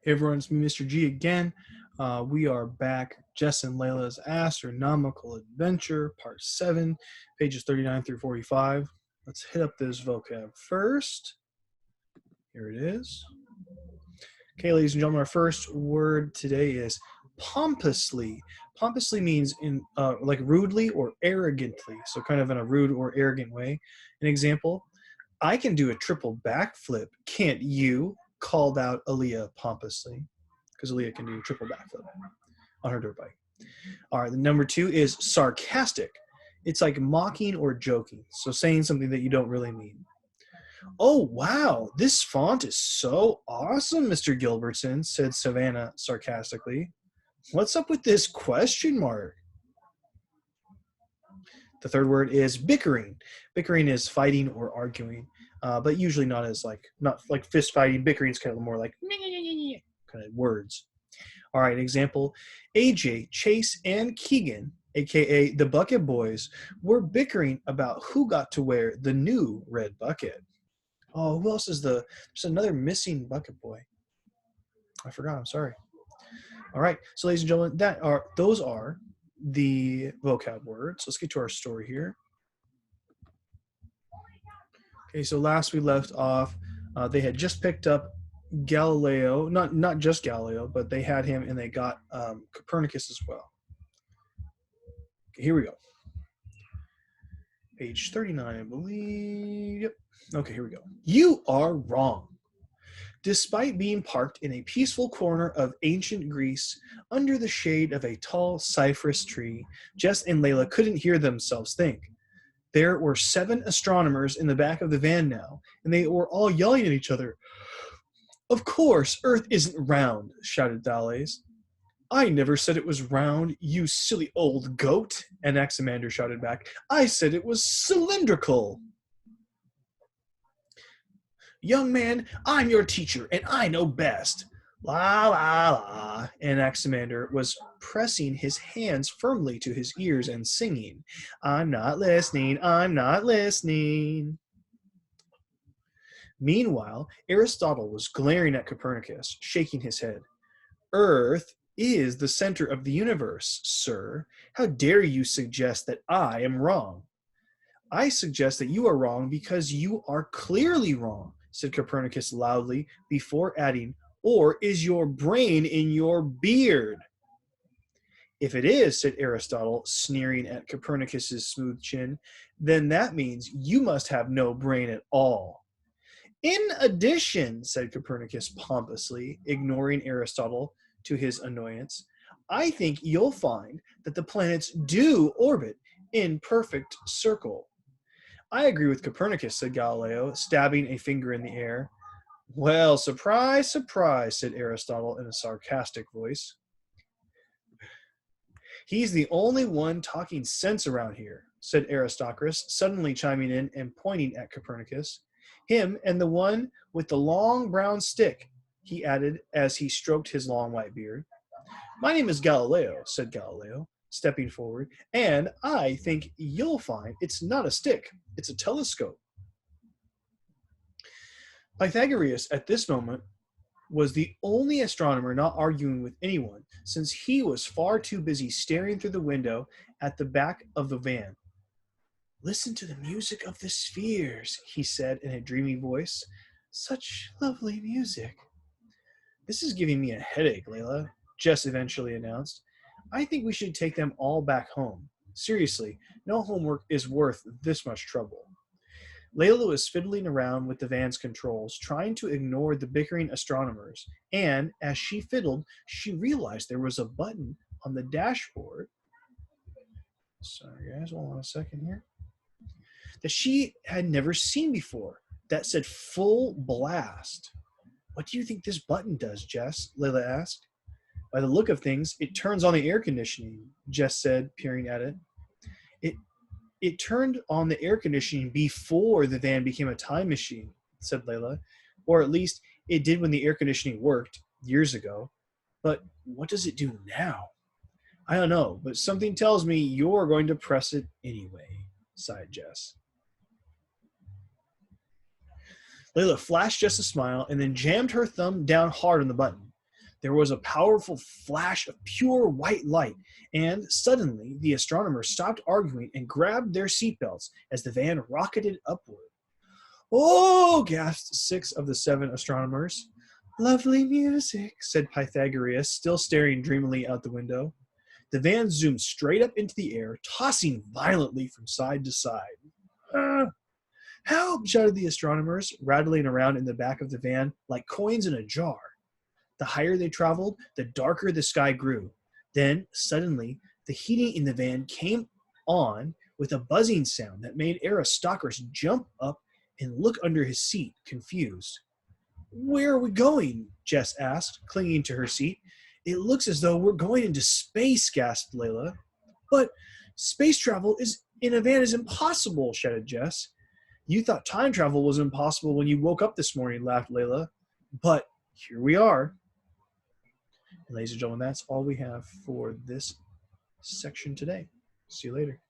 Hey everyone, it's me, Mr. G again. We are back. Jess and Layla's Astronomical Adventure, Part 7, pages 39 through 45. Let's hit up this vocab first. Here it is. Okay, ladies and gentlemen, our first word today is pompously. Pompously means in like rudely or arrogantly, so kind of in a rude or arrogant way. An example, I can do a triple backflip, can't you? Called out Aaliyah pompously, because Aaliyah can do a triple backflip on her dirt bike. All right, the number 2 is sarcastic. It's like mocking or joking, so saying something that you don't really mean. Oh, wow, this font is so awesome, Mr. Gilbertson, said Savannah sarcastically. What's up with this question mark? The third word is bickering. Bickering is fighting or arguing, but usually not like fist fighting. Bickering is kind of more like kind of words. All right, example, AJ, Chase, and Keegan, aka the Bucket Boys, were bickering about who got to wear the new red bucket. Oh, who else is there's another missing Bucket Boy. I forgot, I'm sorry. All right, so ladies and gentlemen, those are the vocab words. Let's get to our story here. Okay, so last we left off, they had just picked up Galileo, not just Galileo, but they had him and they got Copernicus as well. Okay, here we go. Page 39, I believe. Yep. Okay, here we go. You are wrong. Despite being parked in a peaceful corner of ancient Greece, under the shade of a tall cypress tree, Jess and Layla couldn't hear themselves think. There were 7 astronomers in the back of the van now, and they were all yelling at each other. Of course, Earth isn't round, shouted Thales. I never said it was round, you silly old goat, Anaximander shouted back. I said it was cylindrical. Young man, I'm your teacher, and I know best. La, la, la. Anaximander was pressing his hands firmly to his ears and singing, I'm not listening, I'm not listening. Meanwhile, Aristotle was glaring at Copernicus, shaking his head. Earth is the center of the universe, sir. How dare you suggest that I am wrong? I suggest that you are wrong because you are clearly wrong, said Copernicus loudly, before adding, or is your brain in your beard? If it is, said Aristotle, sneering at Copernicus's smooth chin, then that means you must have no brain at all. In addition, said Copernicus pompously, ignoring Aristotle to his annoyance, I think you'll find that the planets do orbit in perfect circle. I agree with Copernicus, said Galileo, stabbing a finger in the air. Well, surprise, surprise, said Aristotle in a sarcastic voice. He's the only one talking sense around here, said Aristarchus, suddenly chiming in and pointing at Copernicus. Him and the one with the long brown stick, he added as he stroked his long white beard. My name is Galileo, said Galileo, stepping forward, and I think you'll find it's not a stick, it's a telescope. Pythagoras, at this moment, was the only astronomer not arguing with anyone, since he was far too busy staring through the window at the back of the van. Listen to the music of the spheres, he said in a dreamy voice. Such lovely music. This is giving me a headache, Layla, Jess eventually announced. I think we should take them all back home. Seriously, no homework is worth this much trouble. Layla was fiddling around with the van's controls, trying to ignore the bickering astronomers, and as she fiddled, she realized there was a button on the dashboard. Sorry, guys, hold on a second here. That she had never seen before, that said full blast. What do you think this button does, Jess? Layla asked. By the look of things, it turns on the air conditioning, Jess said, peering at it. It turned on the air conditioning before the van became a time machine, said Layla. Or at least it did when the air conditioning worked years ago. But what does it do now? I don't know, but something tells me you're going to press it anyway, sighed Jess. Layla flashed Jess a smile and then jammed her thumb down hard on the button. There was a powerful flash of pure white light, and suddenly the astronomers stopped arguing and grabbed their seatbelts as the van rocketed upward. "Oh!" gasped 6 of the 7 astronomers. "Lovely music," said Pythagoras, still staring dreamily out the window. The van zoomed straight up into the air, tossing violently from side to side. "Ah, help!" shouted the astronomers, rattling around in the back of the van like coins in a jar. The higher they traveled, the darker the sky grew. Then, suddenly, the heating in the van came on with a buzzing sound that made Aristarchus jump up and look under his seat, confused. "Where are we going?" Jess asked, clinging to her seat. "It looks as though we're going into space," gasped Layla. "But space travel in a van is impossible," shouted Jess. "You thought time travel was impossible when you woke up this morning," laughed Layla. "But here we are." And ladies and gentlemen, that's all we have for this section today. See you later.